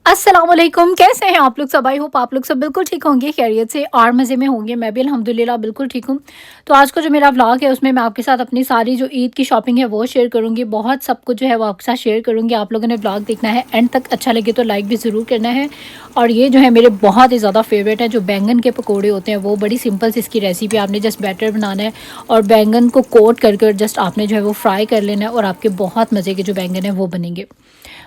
अस्सलाम वालेकुम, कैसे हैं आप लोग सब? आई होप आप लोग सब बिल्कुल ठीक होंगे, खैरियत से और मज़े में होंगे। मैं भी अल्हम्दुलिल्लाह बिल्कुल ठीक हूँ। तो आज का जो मेरा व्लॉग है उसमें मैं आपके साथ अपनी सारी जो ईद की शॉपिंग है वो शेयर करूँगी। बहुत सब कुछ जो है वो आपके साथ शेयर करूँगी। आप लोगों ने व्लॉग देखना है एंड तक, अच्छा लगे तो लाइक भी ज़रूर करना है। और ये जो है मेरे बहुत ही ज़्यादा फेवरेट है, जो बैंगन के पकौड़े होते हैं वो बड़ी सिंपल सी इसकी रेसिपी। आपने जस्ट बैटर बनाना है और बैंगन को कोट कर जस्ट आपने जो है वो फ्राई कर लेना है और आपके बहुत मज़े के जो बैंगन है वो बनेंगे।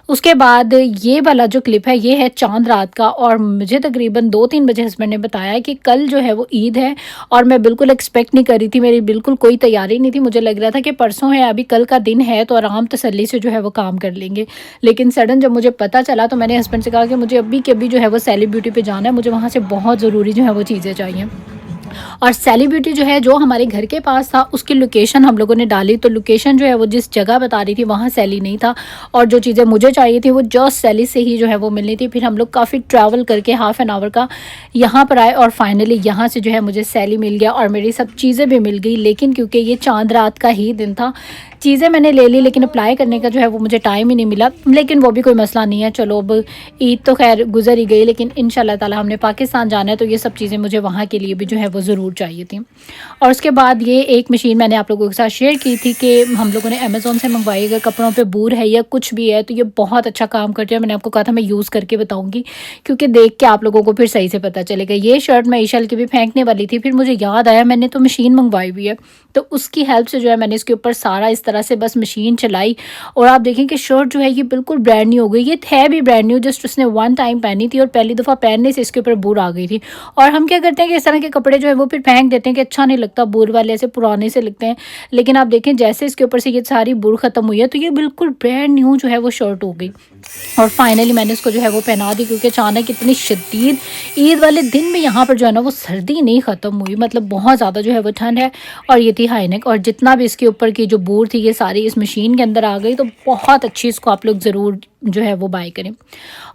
उसके बाद ये वाला जो क्लिप है ये है चाँद रात का, और मुझे तकरीबन 2-3 बजे हस्बैंड ने बताया कि कल जो है वो ईद है। और मैं बिल्कुल एक्सपेक्ट नहीं कर रही थी, मेरी बिल्कुल कोई तैयारी नहीं थी। मुझे लग रहा था कि परसों है, अभी कल का दिन है तो आराम तसल्ली से जो है वो काम कर लेंगे। लेकिन सडन जब मुझे पता चला तो मैंने हस्बैंड से कहा कि मुझे अभी के अभी जो है वो सेली ब्यूटी पे जाना है, मुझे वहाँ से बहुत ज़रूरी जो है वो चीज़ें चाहिए। और सेली ब्यूटी जो है जो हमारे घर के पास था उसकी लोकेशन हम लोगों ने डाली, तो लोकेशन जो है वो जिस जगह बता रही थी वहाँ सेली नहीं था। और जो चीज़ें मुझे चाहिए थी वो जस्ट सेली से ही जो है वो मिलनी थी। फिर हम लोग काफ़ी ट्रैवल करके हाफ़ एन आवर का यहाँ पर आए और फाइनली यहाँ से जो है मुझे सेली मिल गया और मेरी सब चीज़ें भी मिल गई। लेकिन क्योंकि ये चाँद रात का ही दिन था, चीज़ें मैंने ले ली लेकिन अप्लाई करने का जो है वो मुझे टाइम ही नहीं मिला। लेकिन वो भी कोई मसला नहीं है, चलो अब ईद तो खैर गुजर ही गई, लेकिन इंशाल्लाह ताला हमने पाकिस्तान जाना है तो ये सब चीज़ें मुझे वहाँ के लिए भी जो है वो ज़रूर चाहिए थी। और उसके बाद ये एक मशीन मैंने आप लोगों के साथ शेयर की थी कि हम लोगों ने अमेज़ोन से मंगवाई। अगर कपड़ों पे बूर है या कुछ भी है तो ये बहुत अच्छा काम करती है। मैंने आपको कहा था मैं यूज़ करके बताऊँगी, क्योंकि देख के आप लोगों को फिर सही से पता चलेगा। ये शर्ट मैं ईशल की भी फेंकने वाली थी, फिर मुझे याद आया मैंने तो मशीन मंगवाई हुई है, तो उसकी हेल्प से जो है मैंने इसके ऊपर सारा इस तरह से बस मशीन चलाई। और आप देखें कि शर्ट जो है ये बिल्कुल ब्रांड न्यू हो गई। ये है भी ब्रांड न्यू, जस्ट उसने वन टाइम पहनी थी और पहली दफ़ा पहनने से इसके ऊपर बूर आ गई थी। और हम क्या करते हैं कि इस तरह के कपड़े जो है वो फिर फेंक देते हैं कि अच्छा नहीं लगता, बूर वाले ऐसे पुराने से लगते हैं। लेकिन आप देखें जैसे इसके ऊपर से ये सारी बूर ख़त्म हुई है तो ये बिल्कुल ब्रांड न्यू जो है वो शर्ट हो गई। और फाइनली मैंने इसको जो है वो पहना दी, क्योंकि अचानक इतनी शदीद ईद वाले दिन में यहाँ पर जो है ना वो सर्दी नहीं ख़त्म हुई, मतलब बहुत ज़्यादा जो है वो ठंड है। और ये थी हाई नेक, और जितना भी इसके ऊपर की जो बूर थी ये सारी इस मशीन के अंदर आ गई। तो बहुत अच्छी, इसको आप लोग ज़रूर जो है वो बाय करें।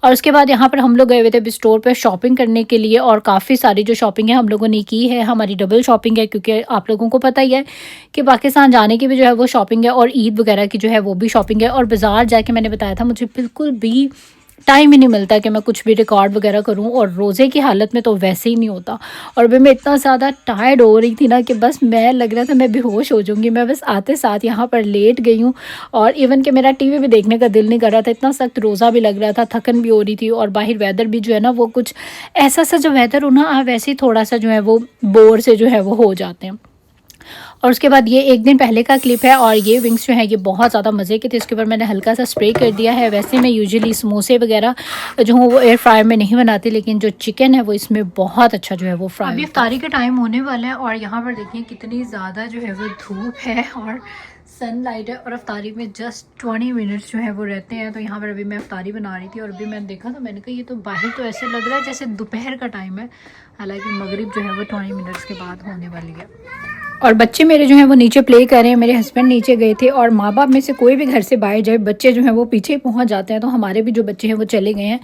और उसके बाद यहाँ पर हम लोग गए हुए थे अभी स्टोर पे शॉपिंग करने के लिए, और काफ़ी सारी जो शॉपिंग है हम लोगों ने की है। हमारी डबल शॉपिंग है, क्योंकि आप लोगों को पता ही है कि पाकिस्तान जाने की भी जो है वो शॉपिंग है और ईद वगैरह की जो है वो भी शॉपिंग है। और बाज़ार जाके मैंने बताया था मुझे बिल्कुल भी टाइम ही नहीं मिलता कि मैं कुछ भी रिकॉर्ड वगैरह करूं, और रोज़े की हालत में तो वैसे ही नहीं होता। और अभी मैं इतना ज़्यादा टायर्ड हो रही थी ना कि बस मैं लग रहा था मैं बेहोश हो जाऊंगी। मैं बस आते साथ यहाँ पर लेट गई हूँ, और इवन कि मेरा टीवी भी देखने का दिल नहीं कर रहा था, इतना सख्त रोज़ा भी लग रहा था, थकन भी हो रही थी। और बाहर वेदर भी जो है ना वो कुछ ऐसा सा जो वेदर हो ना, आप वैसे ही थोड़ा सा जो है वो बोर से जो है वो हो जाते हैं। और उसके बाद ये एक दिन पहले का क्लिप है, और ये विंग्स जो है ये बहुत ज़्यादा मज़े के थे। इसके ऊपर मैंने हल्का सा स्प्रे कर दिया है। वैसे मैं यूजुअली समोसे वगैरह जो हूँ वो एयर फ्रायर में नहीं बनाती, लेकिन जो चिकन है वो इसमें बहुत अच्छा जो है वो फ्राई। अभी इफ्तारी का टाइम होने वाला है और यहाँ पर देखिए कितनी ज़्यादा जो है वो धूप है और सनलाइट है, और अफ्तारी में जस्ट 20 मिनट्स जो है वो रहते हैं। तो यहाँ पर अभी मैं अफ्तारी बना रही थी और अभी मैंने देखा तो मैंने कहा ये तो बाहर तो ऐसे लग रहा है जैसे दोपहर का टाइम है, हालांकि मगरिब जो है वो 20 मिनट्स के बाद होने वाली है। और बच्चे मेरे जो हैं वो नीचे प्ले कर रहे हैं। मेरे हस्बैंड नीचे गए थे, और माँ बाप में से कोई भी घर से बाहर जाए बच्चे जो हैं वो पीछे पहुँच जाते हैं, तो हमारे भी जो बच्चे हैं वो चले गए हैं।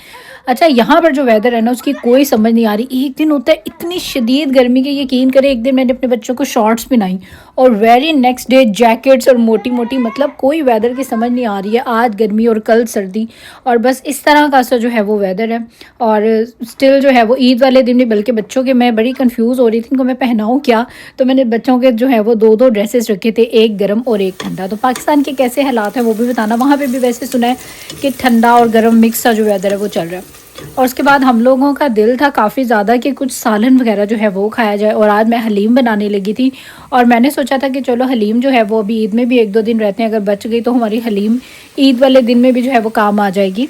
अच्छा, यहाँ पर जो वेदर है ना उसकी कोई समझ नहीं आ रही। एक दिन होता है इतनी शदीद गर्मी के, यकीन करें एक दिन मैंने अपने बच्चों को शॉर्ट्स पहनाई और वेरी नेक्स्ट डे जैकेट्स और मोटी मोटी, मतलब कोई वेदर की समझ नहीं आ रही है। आज गर्मी और कल सर्दी, और बस इस तरह का सा जो है वो वेदर है। और स्टिल जो है वो ईद वाले दिन भी, बल्कि बच्चों के मैं बड़ी कंफ्यूज हो रही थी इनको मैं पहनाऊँ क्या, तो मैंने बच्चों के जो है वो दो ड्रेसेस रखे थे, एक गर्म और एक ठंडा। तो पाकिस्तान के कैसे हालात हैं वो भी बताना। वहाँ पे भी वैसे सुना है कि ठंडा और गर्म मिक्स सा जो वेदर है वो चल रहा है। और उसके बाद हम लोगों का दिल था काफ़ी ज़्यादा कि कुछ सालन वगैरह जो है वो खाया जाए, और आज मैं हलीम बनाने लगी थी। और मैंने सोचा था कि चलो हलीम जो है वो अभी ईद में भी 1-2 दिन रहते हैं, अगर बच गई तो हमारी हलीम ईद वाले दिन में भी जो है वो काम आ जाएगी।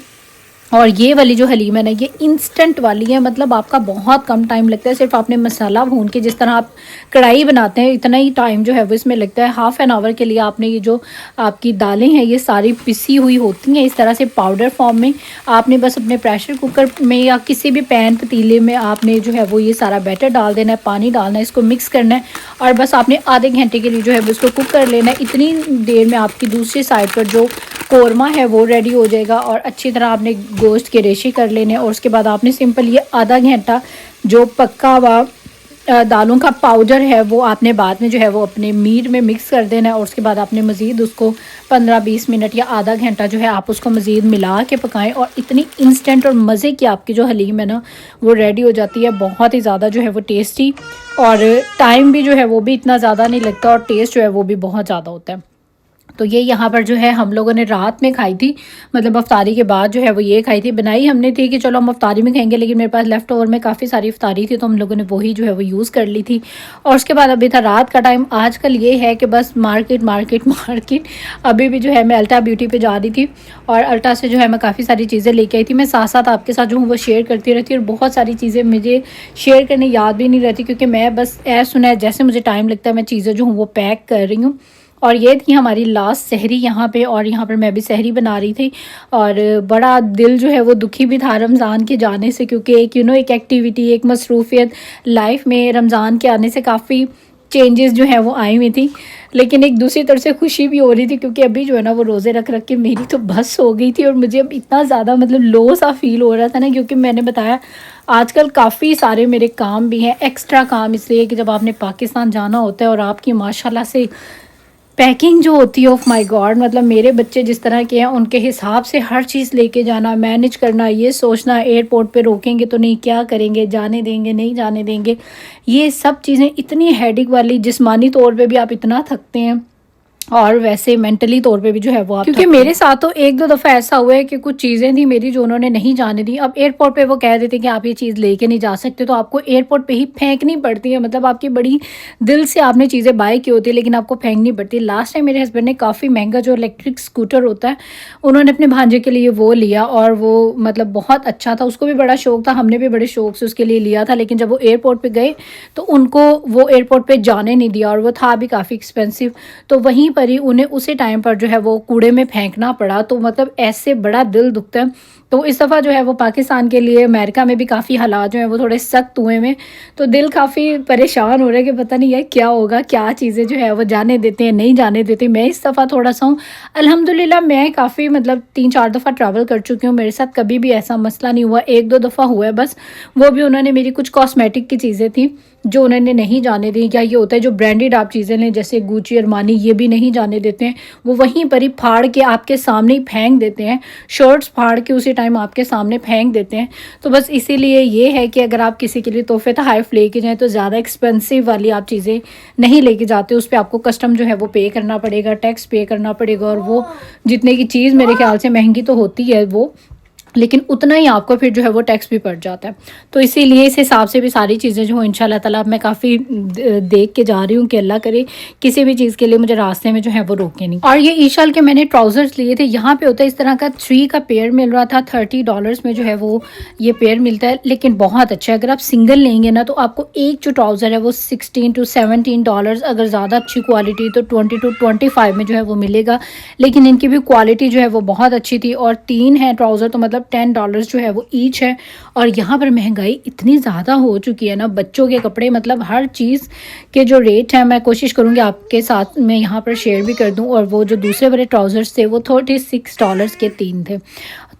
और ये वाली जो हलीम है ना ये इंस्टेंट वाली है, मतलब आपका बहुत कम टाइम लगता है। सिर्फ आपने मसाला भून के, जिस तरह आप कढ़ाई बनाते हैं इतना ही टाइम जो है वो इसमें लगता है। हाफ़ एन आवर के लिए आपने ये जो आपकी दालें हैं ये सारी पिसी हुई होती हैं इस तरह से पाउडर फॉर्म में। आपने बस अपने प्रेशर कुकर में या किसी भी पैन पतीले में आपने जो है वो ये सारा बैटर डाल देना है, पानी डालना है, इसको मिक्स करना है, और बस आपने आधे घंटे के लिए जो है वो इसको कुक कर लेना है। इतनी देर में आपकी दूसरी साइड पर जो कोरमा है वो रेडी हो जाएगा, और अच्छी तरह आपने गोश्त के रेशे कर लेने। और उसके बाद आपने सिंपल ये आधा घंटा जो पक्का हुआ दालों का पाउडर है वो आपने बाद में जो है वो अपने मीट में मिक्स कर देना है और उसके बाद आपने मज़ीद उसको 15-20 मिनट या आधा घंटा जो है आप उसको मज़ीद मिला के पकाएं और इतनी इंस्टेंट और मज़े की आपकी जो हलीम है ना वो रेडी हो जाती है। बहुत ही ज़्यादा जो है वो टेस्टी, और टाइम भी जो है वो भी इतना ज़्यादा नहीं लगता और टेस्ट जो है वो भी बहुत ज़्यादा होता है। तो ये यहाँ पर जो है हम लोगों ने रात में खाई थी, मतलब अफ्तारी के बाद जो है वो ये खाई थी। बनाई हमने थी कि चलो हम अफ्तारी में खाएंगे, लेकिन मेरे पास लेफ़्ट ओवर में काफ़ी सारी अफ्तारी थी तो हम लोगों ने वही जो है वो यूज़ कर ली थी। और उसके बाद अभी था रात का टाइम। आजकल ये है कि बस मार्केट मार्केट मार्केट। अभी भी जो है मैं अल्टा ब्यूटी पर जा रही थी और अल्टा से जो है मैं काफ़ी सारी चीज़ें लेके आई थी। मैं साथ साथ आपके साथ जो हूँ वो शेयर करती रहती हूँ और बहुत सारी चीज़ें मुझे शेयर करने याद भी नहीं रहती, क्योंकि मैं बस ऐसा सुना है जैसे मुझे टाइम लगता है मैं चीज़ें जो हूँ वो पैक कर रही हूँ। और ये थी हमारी लास्ट सहरी यहाँ पे, और यहाँ पर मैं भी सहरी बना रही थी और बड़ा दिल जो है वो दुखी भी था रमज़ान के जाने से, क्योंकि एक एक एक्टिविटी, एक मसरूफ़ियत लाइफ में रमज़ान के आने से काफ़ी चेंजेस जो है वो आई हुई थी। लेकिन एक दूसरी तरफ से खुशी भी हो रही थी, क्योंकि अभी जो है ना वो रोज़े रख रख के मेरी तो बस हो गई थी और मुझे अब इतना ज़्यादा मतलब लो सा फील हो रहा था ना, क्योंकि मैंने बताया आजकल काफ़ी सारे मेरे काम भी हैं, एक्स्ट्रा काम, इसलिए कि जब आपने पाकिस्तान जाना होता है और आपकी माशाल्लाह से पैकिंग जो होती है, ऑफ माय गॉड, मतलब मेरे बच्चे जिस तरह के हैं उनके हिसाब से हर चीज़ लेके जाना, मैनेज करना, ये सोचना एयरपोर्ट पे रोकेंगे तो नहीं, क्या करेंगे, जाने देंगे नहीं जाने देंगे, ये सब चीज़ें इतनी हेडेक वाली, जिस्मानी तौर पे भी आप इतना थकते हैं और वैसे मेंटली तौर पे भी जो है वो आप, क्योंकि मेरे साथ तो एक दो दफ़ा ऐसा हुआ है कि कुछ चीज़ें थी मेरी जो उन्होंने नहीं जाने दी। अब एयरपोर्ट पे वो कह देते कि आप ये चीज़ लेके नहीं जा सकते, तो आपको एयरपोर्ट पे ही फेंकनी पड़ती है। मतलब आपकी बड़ी दिल से आपने चीज़ें बाय की होती है लेकिन आपको फेंकनी पड़ती है। लास्ट टाइम मेरे हस्बैंड ने काफ़ी महंगा जो इलेक्ट्रिक स्कूटर होता है उन्होंने अपने भांजे के लिए वो लिया, और वो मतलब बहुत अच्छा था, उसको भी बड़ा शौक था, हमने भी बड़े शौक से उसके लिए लिया था। लेकिन जब वो एयरपोर्ट पर गए तो उनको वो एयरपोर्ट पर जाने नहीं दिया, और वो था भी काफ़ी एक्सपेंसिव, तो वहीं पर ही उन्हें उसी टाइम पर जो है वो कूड़े में फेंकना पड़ा। तो मतलब ऐसे बड़ा दिल दुखता है। तो इस दफ़ा जो है वो पाकिस्तान के लिए अमेरिका में भी काफ़ी हालात जो हैं वो थोड़े सख्त हुए में, तो दिल काफ़ी परेशान हो रहा है कि पता नहीं है क्या होगा, क्या चीज़ें जो है वो जाने देते हैं नहीं जाने देते। मैं इस दफ़ा थोड़ा सा हूँ, अल्हम्दुलिल्लाह मैं काफ़ी मतलब 3-4 दफ़ा ट्रैवल कर चुकी हूँ, मेरे साथ कभी भी ऐसा मसला नहीं हुआ। 1-2 दफ़ा हुआ है बस, वो भी उन्होंने मेरी कुछ कॉस्मेटिक की चीज़ें थी जो उन्होंने नहीं जाने दी। क्या ये होता है जो ब्रांडेड आप चीज़ें लें जैसे गुची, अरमानी, ये भी नहीं जाने देते हैं, वो वहीं पर ही फाड़ के आपके सामने ही फेंक देते हैं, शर्ट्स फाड़ के उसी टाइम आपके सामने फेंक देते हैं। तो बस इसीलिए ये है कि अगर आप किसी के लिए तोहफे तोहफ़ लेके जाएँ तो ज़्यादा एक्सपेंसिव वाली आप चीज़ें नहीं लेके जाते, उस पर आपको कस्टम जो है वो पे करना पड़ेगा, टैक्स पे करना पड़ेगा, और वो जितने की चीज़ मेरे ख्याल से महंगी तो होती है वो, लेकिन उतना ही आपको फिर जो है वो टैक्स भी पड़ जाता है। तो इसीलिए इस हिसाब से भी सारी चीज़ें जो हो इंशाल्लाह ताला मैं काफ़ी देख के जा रही हूँ कि अल्लाह करे किसी भी चीज़ के लिए मुझे रास्ते में जो है वो रोके नहीं। और ये ईशाल के मैंने ट्राउज़र्स लिए थे, यहाँ पे होता है इस तरह का 3 का पेयर मिल रहा था, $30 में जो है वो ये पेयर मिलता है, लेकिन बहुत अच्छा है। अगर आप सिंगल लेंगे ना तो आपको एक जो ट्राउज़र है वो $16 to $17, अगर ज़्यादा अच्छी क्वालिटी तो 20 to 25 में जो है वो मिलेगा। लेकिन इनकी भी क्वालिटी जो है वो बहुत अच्छी थी, और 3 है ट्राउज़र तो मतलब $10 जो है वो ईच है। और यहाँ पर महंगाई इतनी ज़्यादा हो चुकी है ना, बच्चों के कपड़े मतलब हर चीज़ के जो रेट हैं, मैं कोशिश करूँगी आपके साथ मैं यहाँ पर शेयर भी कर दूँ। और वो जो दूसरे वाले ट्राउज़र्स थे वो $36 के 3 थे।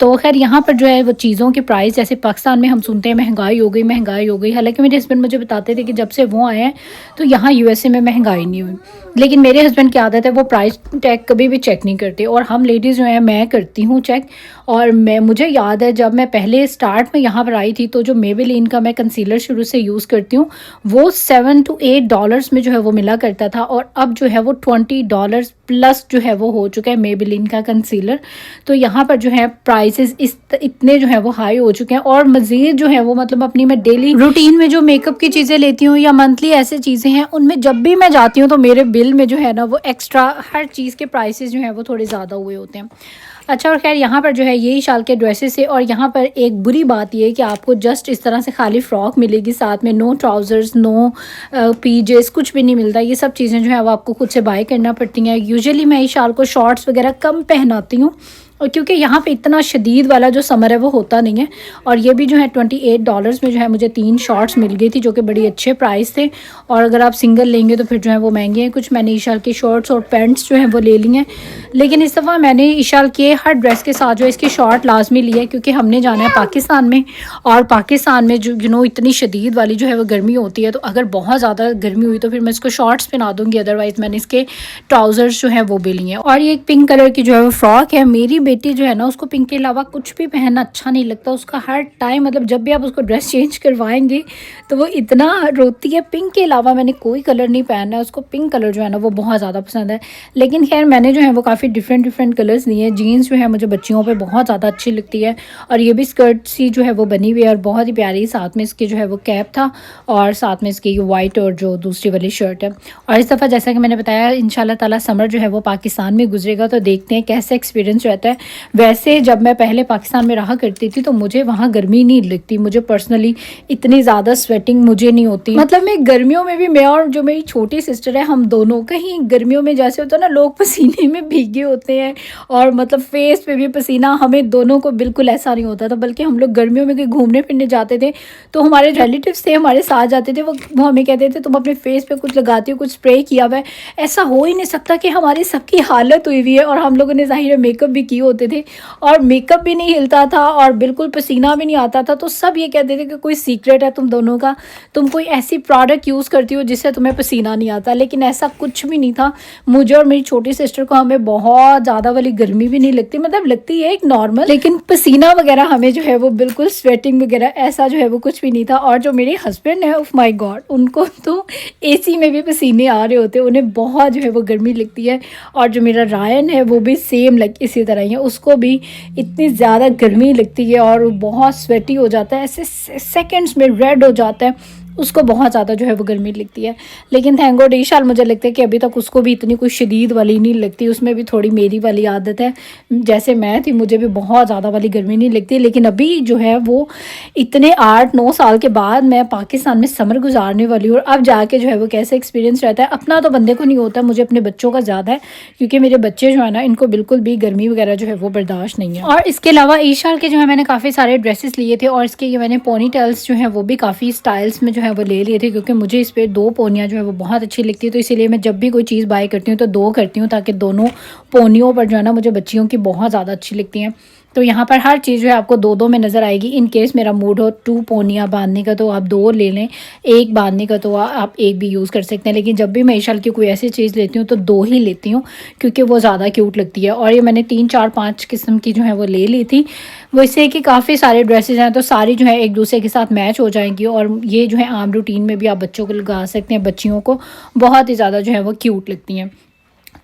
तो खैर यहाँ पर जो है वो चीज़ों के प्राइस, जैसे पाकिस्तान में हम सुनते हैं महंगाई हो गई महंगाई हो गई, हालांकि मेरे हस्बैंड मुझे बताते थे कि जब से वो आए हैं तो यहाँ यूएसए में महंगाई नहीं हुई। लेकिन मेरे हस्बैंड की आदत है वो प्राइस टैग कभी भी चेक नहीं करते, और हम लेडीज़ जो है मैं करती हूँ चेक। और मुझे याद है जब मैं पहले स्टार्ट में यहाँ पर आई थी तो जो मेबेलिन का मैं कंसीलर शुरू से यूज़ करती हूँ वो $7 to $8 में जो है वो मिला करता था, और अब जो है वो $20 प्लस जो है वो हो चुका है मेबेलिन का कंसीलर। तो यहाँ पर जो है प्राइसेस इतने जो है वो हाई हो चुके हैं। और मज़ीद जो है वो मतलब अपनी मैं डेली रूटीन में जो मेकअप की चीज़ें लेती हूँ या मंथली ऐसे चीज़ें हैं, उनमें जब भी मैं जाती हूँ तो मेरे बिल में जो है ना वो एक्स्ट्रा हर चीज़ के प्राइसेस जो है वो थोड़े ज़्यादा हुए होते हैं। अच्छा, और खैर यहाँ पर जो है यही शाल के ड्रेसेस है, और यहाँ पर एक बुरी बात ये है कि आपको जस्ट इस तरह से खाली फ्रॉक मिलेगी, साथ में नो ट्राउज़र्स, नो पीजेस, कुछ भी नहीं मिलता। ये सब चीज़ें जो है वो आपको खुद से बाय करना पड़ती हैं। यूजुअली मैं इस शाल को शॉर्ट्स वगैरह कम पहनाती हूँ, और क्योंकि यहाँ पे इतना शदीद वाला जो समर है वो होता नहीं है। और ये भी जो है $28 में जो है मुझे 3 शॉर्ट्स मिल गई थी, जो कि बड़ी अच्छे प्राइस थे। और अगर आप सिंगल लेंगे तो फिर जो है वो महंगे हैं कुछ। मैंने ईशाल की शॉर्ट्स और पैंट्स जो हैं वो ले ली हैं, लेकिन इस दफ़ा मैंने ईशाल के हर ड्रेस के साथ जो इसकी शॉर्ट लाजमी ली है, क्योंकि हमने जाना है पाकिस्तान में, और पाकिस्तान में जो इतनी शदीद वाली जो है वो गर्मी होती है, तो अगर बहुत ज़्यादा गर्मी हुई तो फिर मैं इसको शॉर्ट्स पहना दूँगी, अदरवाइज़ मैंने इसके ट्राउज़र्स जो हैं वो भी लिए हैं। और ये एक पिंक कलर की जो है वो फ्रॉक है। मेरी बेटी जो है ना, उसको पिंक के अलावा कुछ भी पहनना अच्छा नहीं लगता। उसका हर टाइम मतलब जब भी आप उसको ड्रेस चेंज करवाएंगे तो वो इतना रोती है। पिंक के अलावा मैंने कोई कलर नहीं पहनना है, उसको पिंक कलर जो है ना वो बहुत ज़्यादा पसंद है। लेकिन खैर मैंने जो है वो काफ़ी डिफरेंट कलर्स लिए हैं। जीन्स जो है मुझे बच्चियों पे बहुत ज़्यादा अच्छी लगती है, और ये भी स्कर्ट सी जो है वो बनी हुई है और बहुत ही प्यारी। साथ में इसकी जो है वो कैप था, और साथ में इसकी वाइट और जो दूसरी वाली शर्ट है। और इस दफ़ा जैसा कि मैंने बताया, इंशाल्लाह ताला समर जो है वो पाकिस्तान में गुजरेगा, तो देखते हैं कैसे एक्सपीरियंस रहता है। वैसे जब मैं पहले पाकिस्तान में रहा करती थी तो मुझे वहाँ गर्मी नहीं लगती, मुझे पर्सनली इतनी ज़्यादा स्वेटिंग मुझे नहीं होती। मतलब मैं गर्मियों में भी, मैं और जो मेरी छोटी सिस्टर है, हम दोनों कहीं गर्मियों में जैसे होता है ना, लोग पसीने में भीगे होते हैं और मतलब फेस पे भी पसीना, हमें दोनों को बिल्कुल ऐसा नहीं होता था। बल्कि हम लोग गर्मियों में कहीं घूमने फिरने जाते थे तो हमारे रिलेटिव्स थे, हमारे साथ जाते थे, वो हमें कहते थे तुम अपने फेस पे कुछ लगाती हो, कुछ स्प्रे किया हुआ है। ऐसा हो ही नहीं सकता कि हमारी सबकी हालत हुई हुई है, और हम लोगों ने ज़ाहिर मेकअप भी किए होते थे और मेकअप भी नहीं हिलता था और बिल्कुल पसीना भी नहीं आता था। तो सब ये कहते थे कि कोई सीक्रेट है तुम दोनों का, तुम कोई ऐसी प्रोडक्ट यूज़ करती हो जिससे तुम्हें पसीना नहीं आता। लेकिन ऐसा कुछ भी नहीं था। मुझे और मेरी छोटी सिस्टर को, हमें बहुत ज़्यादा वाली गर्मी भी नहीं लगती, मतलब लगती है एक नॉर्मल, लेकिन पसीना वगैरह हमें जो है वो बिल्कुल स्वेटिंग वगैरह ऐसा जो है वो कुछ भी नहीं था। और जो मेरे हस्बैंड है, ऑफ माई गॉड, उनको तो एसी में भी पसीने आ रहे होते हैं, उन्हें बहुत जो है वो गर्मी लगती है। और जो मेरा रायन है वो भी सेम इसी तरह ही है, उसको भी इतनी ज़्यादा गर्मी लगती है और बहुत स्वेटी हो जाता है, ऐसे सेकंड्स में रेड हो जाता है, उसको बहुत ज़्यादा जो है वो गर्मी लगती है। लेकिन थैंक गॉड ईशाल मुझे लगता है कि अभी तक उसको भी इतनी कोई शदीद वाली नहीं लगती, उसमें भी थोड़ी मेरी वाली आदत है। जैसे मैं थी, मुझे भी बहुत ज़्यादा वाली गर्मी नहीं लगती। लेकिन अभी जो है वो इतने 8-9 साल के बाद मैं पाकिस्तान में समर गुजारने वाली हूँ, और अब जाके जो है वो कैसे एक्सपीरियंस रहता है। अपना तो बंदे को नहीं होता, मुझे अपने बच्चों का ज़्यादा है, क्योंकि मेरे बच्चे जो है ना, इनको बिल्कुल भी गर्मी वगैरह जो है वो बर्दाश्त नहीं है। और इसके अलावा ईशाल के जो है मैंने काफ़ी सारे ड्रेसेस लिए थे, और इसके ये मैंने पोनी टेल्स जो है वो भी काफ़ी स्टाइल्स में जो है वो ले लिए थे, क्योंकि मुझे इस पर 2 पोनियाँ जो है वो बहुत अच्छी लगती है। तो इसीलिए मैं जब भी कोई चीज़ बाय करती हूँ तो 2 करती हूँ, ताकि दोनों पोनियों पर जो है ना मुझे बच्चियों की बहुत ज़्यादा अच्छी लगती हैं। तो यहाँ पर हर चीज़ जो है आपको 2-2 में नज़र आएगी। इन केस मेरा मूड हो 2 पोनियाँ बांधने का तो आप 2 ले लें, 1 बांधने का तो आप 1 भी यूज़ कर सकते हैं। लेकिन जब भी मैं ईशाल की कोई ऐसी चीज़ लेती हूँ तो 2 ही लेती हूँ, क्योंकि वो ज़्यादा क्यूट लगती है। और ये मैंने 3-4-5 किस्म की जो है वो ले ली थी, वो इससे कि काफ़ी सारे ड्रेसेस हैं तो सारी जो है एक दूसरे के साथ मैच हो जाएंगी। और ये जो है आम रूटीन में भी आप बच्चों को लगा सकते हैं, बच्चियों को बहुत ही ज़्यादा जो है वो क्यूट लगती हैं।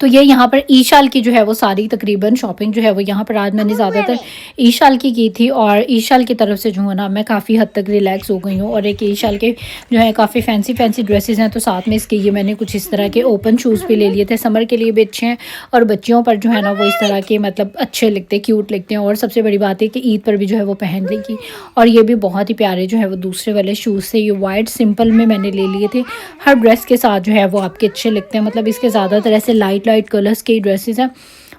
तो ये यहाँ पर ईशाल की जो है वो सारी तकरीबन शॉपिंग जो है वो यहाँ पर आज मैंने ज़्यादातर ईशाल की थी, और ईशाल की तरफ से जो है ना मैं काफ़ी हद तक रिलैक्स हो गई हूँ। और एक ईशाल के जो है काफ़ी फैंसी ड्रेसेस हैं, तो साथ में इसके ये मैंने कुछ इस तरह के ओपन शूज़ भी ले लिए थे, समर के लिए भी अच्छे हैं, और बच्चियों पर जो है ना वो इस तरह के मतलब अच्छे लगते हैं, क्यूट लगते हैं। और सबसे बड़ी बात है कि ईद पर भी जो है वो पहन लेगी। और ये भी बहुत ही प्यारे जो है वो दूसरे वाले शूज़ से, ये वाइट सिंपल में मैंने ले लिए थे। हर ड्रेस के साथ जो है वो आपके अच्छे लगते हैं, मतलब इसके ज़्यादातर ऐसे लाइट कलर्स के ड्रेसेस हैं,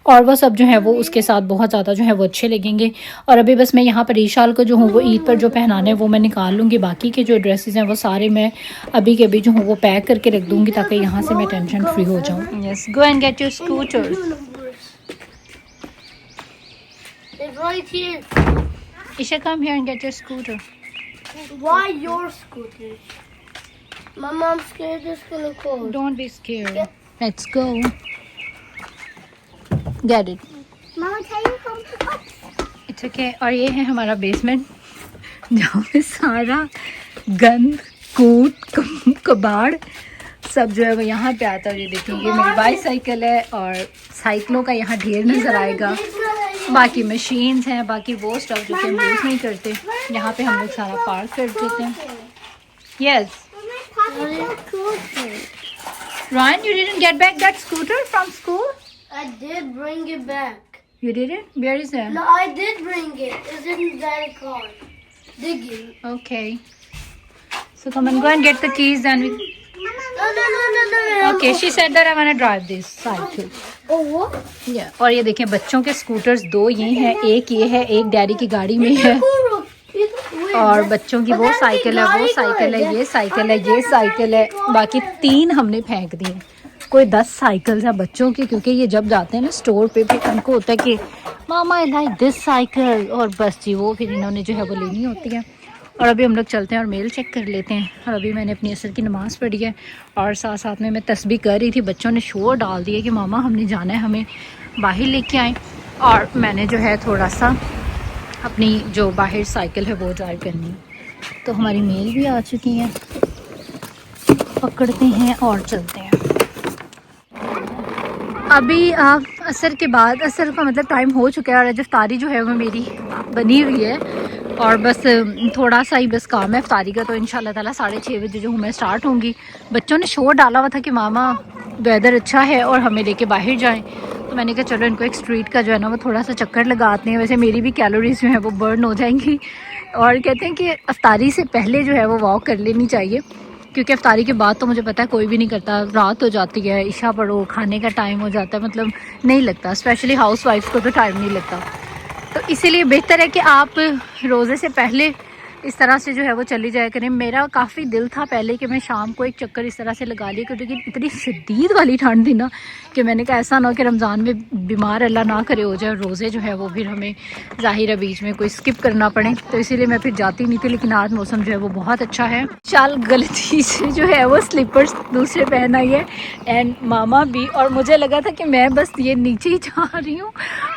और वो सब जो है वो उसके साथ बहुत ज़्यादा जो है वो अच्छे लगेंगे। और अभी बस मैं यहाँ पर ईशाल को जो हूँ वो ईद पर जो पहनाने हैं वो मैं निकाल लूँगी। बाकी के जो ड्रेसेस हैं वो सारे मैं अभी के अभी जो हूँ वो पैक करके रख दूँगी, ताकि यहाँ से मैं टेंशन फ्री हो जाऊँ। Yes, go and get your scooter. Isha, come here and get your scooter. Why your scooter? My mom's scared it's gonna close. Don't be scared. Let's go. Get it. Mama, can you come up? It's okay. और ये है हमारा basement, जहाँ पे सारा गंद, कूट, कबाड़ सब जो है वो यहाँ पे आता है। ये देखेंगे मेरी बाईसाइकिल है, और साइकिलों का यहाँ ढेर नज़र आएगा। बाकी मशीन्स हैं, बाकी वो स्टफ जो कि हम यूज़ नहीं करते, यहाँ पे हम लोग सारा पार्क कर देते हैं। Yes Ryan, you didn't get back that scooter from school? I did bring it back. You didn't? Where is it? No, I did bring it. It's in that car. Digging. Okay. So come on, go and get the keys then. No. Okay, she said that I want to drive this cycle. Oh, what? Yeah. और ये देखें बच्चों के scooters 2 ये हैं, एक ये है, एक डैडी की गाड़ी में है। और बच्चों की वो साइकिल है, वो साइकिल है, ये साइकिल है, ये साइकिल है, बाकी 3 हमने फेंक दिए। कोई 10 साइकिल्स हैं बच्चों की, क्योंकि ये जब जाते हैं ना स्टोर पे फिर उनको होता है कि मामा आई लाइक दिस साइकिल, और बस जी वो फिर इन्होंने जो है वो लेनी होती है। और अभी हम लोग चलते हैं और मेल चेक कर लेते हैं। और अभी मैंने अपनी असर की नमाज़ पढ़ी है और साथ साथ में मैं तस्बीह कर रही थी। बच्चों ने शोर डाल दिया कि मामा हमने जाना है, हमें बाहर लेके आएँ। और मैंने जो है थोड़ा सा अपनी जो बाहर साइकिल है वो ड्राइव करनी है। तो हमारी मेल भी आ चुकी है, पकड़ते हैं और चलते हैं। अभी असर के बाद, असर का मतलब टाइम हो चुका है और इफ्तारी जो है वो मेरी बनी हुई है और बस थोड़ा सा ही बस काम है इफ्तारी का। तो इंशाल्लाह ताला 6:30 बजे जो हूँ मैं स्टार्ट होंगी। बच्चों ने शोर डाला हुआ था कि मामा वेदर अच्छा है और हमें लेके बाहर जाएं, तो मैंने कहा चलो इनको एक स्ट्रीट का जो है ना वो थोड़ा सा चक्कर लगाते हैं। वैसे मेरी भी कैलोरीज जो है वो बर्न हो जाएंगी। और कहते हैं कि इफ्तारी से पहले जो है वो वॉक कर लेनी चाहिए, क्योंकि इफ्तारी के बाद तो मुझे पता है कोई भी नहीं करता, रात हो जाती है, इशा पढ़ो, खाने का टाइम हो जाता है, मतलब नहीं लगता, स्पेशली हाउस वाइफ को तो टाइम नहीं लगता। तो इसीलिए बेहतर है कि आप रोज़े से पहले इस तरह से जो है वो चली जाया करें। मेरा काफ़ी दिल था पहले कि मैं शाम को एक चक्कर इस तरह से लगा लिया, क्योंकि इतनी शदीद वाली ठंड थी ना कि मैंने कहा ऐसा ना हो कि रमज़ान में बीमार अल्लाह ना करे हो जाए, रोज़े जो है वो फिर हमें ज़ाहिर है बीच में कोई स्किप करना पड़े। तो इसीलिए मैं फिर जाती नहीं थी। लेकिन आज मौसम जो है वो बहुत अच्छा है। शाल गलती से जो है वो स्लीपर्स दूसरे पहन आई है एंड मामा भी, और मुझे लगा था कि मैं बस ये नीचे ही जा रही हूँ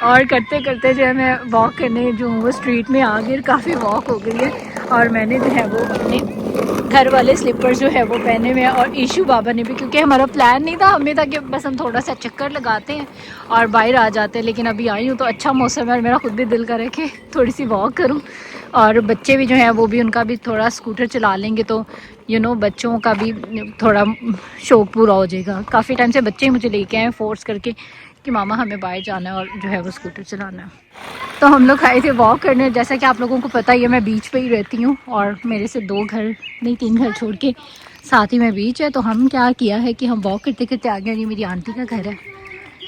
और करते करते जो है मैं वॉक करने जो हूँ वो स्ट्रीट में आ गई, काफ़ी वॉक हो गई है। और मैंने जो है वो अपने घर वाले स्लीपर्स जो है वो पहने हुए हैं और ईशू बाबा ने भी, क्योंकि हमारा प्लान नहीं था, हमें था कि बस हम थोड़ा सा चक्कर लगाते हैं और बाहर आ जाते हैं। लेकिन अभी आई हूँ तो अच्छा मौसम है और मेरा खुद भी दिल करे कि थोड़ी सी वॉक करूँ। और बच्चे भी जो हैं वो भी, उनका भी थोड़ा स्कूटर चला लेंगे तो बच्चों का भी थोड़ा शौक पूरा हो जाएगा। काफ़ी टाइम से बच्चे ही मुझे लेके आए फोर्स करके कि मामा हमें बाहर जाना है और जो है वो स्कूटर चलाना है। तो हम लोग आए थे वॉक करने। जैसा कि आप लोगों को पता ही है मैं बीच पे ही रहती हूँ और मेरे से 3 घर छोड़ के साथ ही में बीच है। तो हम क्या किया है कि हम वॉक करते करते आ गए। ये मेरी आंटी का घर है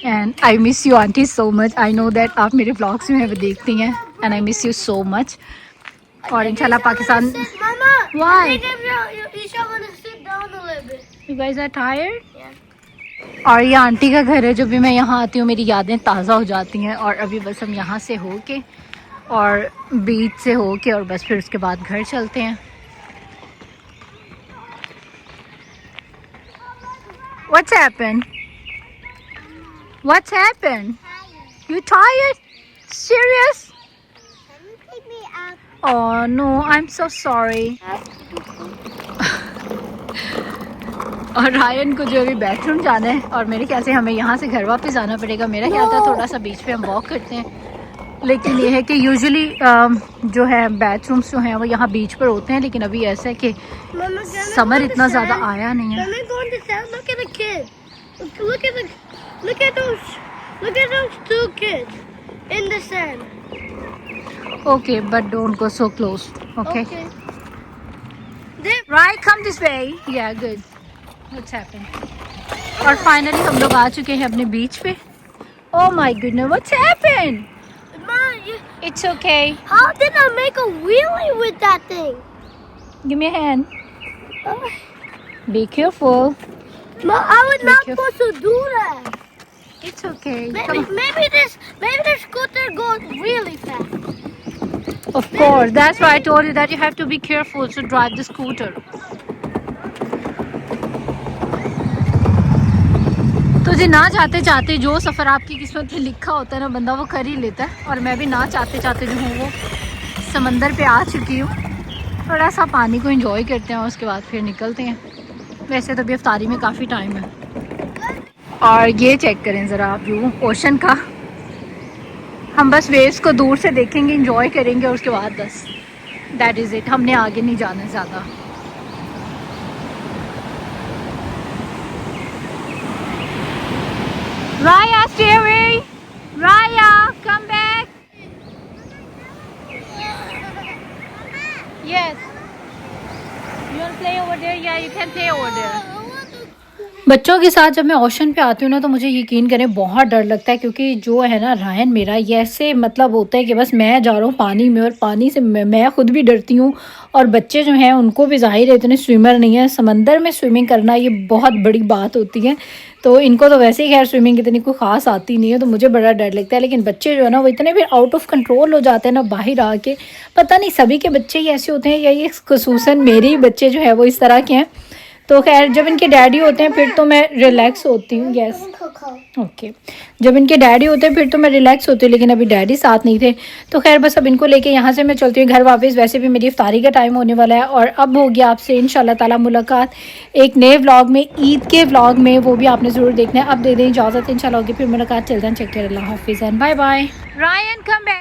and I miss you aunty so much. I know that आप मेरे व्लॉग्स में देखती हैं and I miss you so much. और इंशाल्लाह Pakistan. Why? You guys are tired? और ये आंटी का घर है। जब भी मैं यहाँ आती हूँ मेरी यादें ताज़ा हो जाती हैं। और अभी बस हम यहाँ से हो के और बीच से हो के और बस फिर उसके बाद घर चलते हैं। What's happened? What's happened? You tired? Serious? Can you pick me up? Oh no, I'm so sorry. और रायन को जो अभी बाथरूम जाना है और मेरे ख्याल से हमें यहाँ से घर वापस जाना पड़ेगा। मेरा ख्याल था थोड़ा सा बीच पे हम वॉक करते हैं, लेकिन ये है कि यूजुअली जो है बाथरूम्स जो हैं वो यहाँ बीच पर होते हैं। लेकिन अभी ऐसा है कि समर इतना ज़्यादा आया नहीं है। Okay but don't go so close. Okay right, come this way. या गुड। What's happened? और फाइनली हम लोग आ चुके हैं अपने बीच पे। Oh my goodness, what's happened? Mom, It's okay. how did I make a wheelie with that thing? Give me a hand. Be careful. Mom, I was Be not careful. supposed to do that. It's okay. Maybe, Come on. maybe the scooter goes really fast. Of course, that's why I told you that you have to be careful to drive the scooter. तो जी ना चाहते चाहते जो सफ़र आपकी किस्मत में लिखा होता है ना बंदा वो कर ही लेता है। और मैं भी ना चाहते चाहते जो हूँ वो समंदर पे आ चुकी हूँ। थोड़ा सा पानी को एंजॉय करते हैं और उसके बाद फिर निकलते हैं। वैसे तो अभी इफ्तारी में काफ़ी टाइम है। और ये चेक करें ज़रा व्यू ओशन का। हम बस वेव्स को दूर से देखेंगे, एंजॉय करेंगे और उसके बाद बस दैट इज़ इट। हमने आगे नहीं जाना ज़्यादा। Raya, stay away. Raya, come back. Yes. You want to play over there? Yeah, you can play over there. बच्चों के साथ जब मैं ओशन पे आती हूँ ना तो मुझे यकीन करें बहुत डर लगता है, क्योंकि जो है ना रायन मेरा ये ऐसे मतलब होता है कि बस मैं जा रहा हूँ पानी में और पानी से मैं खुद भी डरती हूँ। और बच्चे जो हैं उनको भी ज़ाहिर है इतने स्विमर नहीं है, समंदर में स्विमिंग करना ये बहुत बड़ी बात होती है। तो इनको तो वैसे ही खैर स्विमिंग इतनी कोई ख़ास आती नहीं है, तो मुझे बड़ा डर लगता है। लेकिन बच्चे जो है ना वो इतने फिर आउट ऑफ कंट्रोल हो जाते हैं ना बाहर आके। पता नहीं सभी के बच्चे ही ऐसे होते हैं या ये खसूसन मेरे ही बच्चे जो है वो इस तरह के हैं। तो खैर जब इनके डैडी होते हैं फिर तो मैं रिलैक्स होती हूँ। यस ओके, जब इनके डैडी होते हैं फिर तो मैं रिलैक्स होती हूँ, लेकिन अभी डैडी साथ नहीं थे। तो खैर बस अब इनको लेके यहाँ से मैं चलती हूँ घर वापस। वैसे भी मेरी इफ्तारी का टाइम होने वाला है और अब होगी आपसे इंशाल्लाह ताला मुलाकात एक नए व्लॉग में, ईद के व्लॉग में। वो भी आपने ज़रूर देखना है। अब दे दें इजाज़त, इंशाल्लाह होगी फिर मुलाकात। चलते हैं, चेक कर, अल्लाह हाफिज़ and bye bye. Ryan come back.